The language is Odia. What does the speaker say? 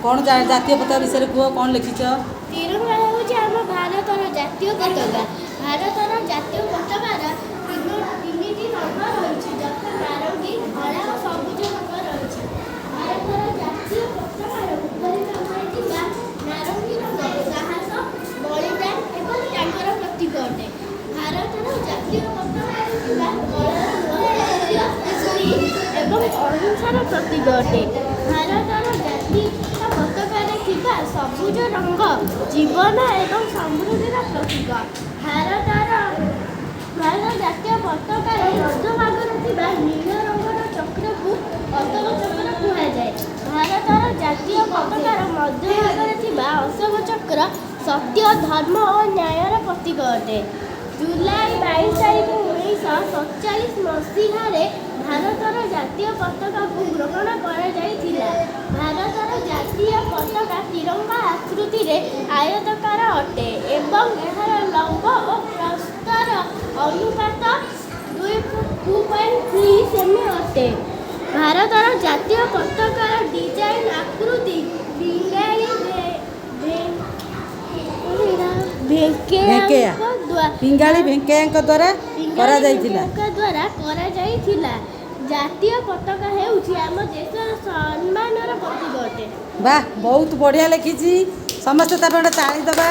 कौन जातीय पताका विषय कह कौन लिखिछ? तिरंगा होଉଛି ଆମ ଭାରତର ଜାତୀୟ ପତାକା। ଭାରତର ଜାତୀୟ ପତାକାର ତିନିଟି ରଙ୍ଗ ରହିଛି, ଯଥା ନାରଙ୍ଗୀ, ଧଳା ଓ ସବୁଜ ରଙ୍ଗ ରହିଛି। ଭାରତର ଜାତୀୟ ପତାକାର ଉପରି ଭାଗରେ ଥିବା ନାରଙ୍ଗୀ ରଙ୍ଗ ସାହସ, ବଳିଦାନ ଏବଂ ତ୍ୟାଗର ପ୍ରତୀକ ଅଟେ। ଭାରତର ଜାତୀୟ ପତାକାରେ ଥିବା ଏବଂ ଅହିଂସାର ପ୍ରତୀକ ଅଟେ। ଭାରତର ଜାତୀୟ ପତାକାରେ ଥିବା ସବୁଜ ରଙ୍ଗ ଜୀବନ ଏବଂ ସମୃଦ୍ଧିର ପ୍ରତୀକ। ଭାରତ ଜାତୀୟ ପତାକାର ମଧ୍ୟଭାଗରେ ଥିବା ନୀଳ ରଙ୍ଗର ଚକ୍ରକୁ ଅଶୋକ ଚକ୍ର କୁହାଯାଏ। ଭାରତର ଜାତୀୟ ପତାକାର ମଧ୍ୟଭାଗରେ ଥିବା ଅଶୋକ ଚକ୍ର ସତ୍ୟ, ଧର୍ମ ଓ ନ୍ୟାୟର ପ୍ରତୀକ ଅଟେ। ଜୁଲାଇ 22 ତାରିଖ 1947 ମସିହାରେ ଭାରତର ଜାତୀୟ ପତାକାକୁ ଗ୍ରହଣ କରାଯାଇଥିଲା। ଭାରତର ଜାତୀୟ ପତାକା ତିରଙ୍ଗା ଆକୃତିରେ ଆୟତାକାର ଅଟେ ଏବଂ ଏହାର ଲମ୍ବ ଓ ପ୍ରସ୍ଥର ଅନୁପାତ 2.3 ସେମି ଅଟେ। ଭାରତର ଜାତୀୟ ପତାକାର ଡିଜାଇନ ଆକୃତି ପିଙ୍ଗାଳି ଭେଙ୍କୟାଙ୍କ ଦ୍ୱାରା କରାଯାଇଥିଲା। ଜାତୀୟ ପତାକା ହେଉଛି ଆମ ଦେଶର ସମ୍ମାନର ପ୍ରତୀକ ଅଟେ। ବାह, ବହୁତ ବଢ଼ିଆ ଲେଖିଛି। ସମସ୍ତେ ତା ପାଇଁ ଗୋଟେ ତାଳି ଦେବା।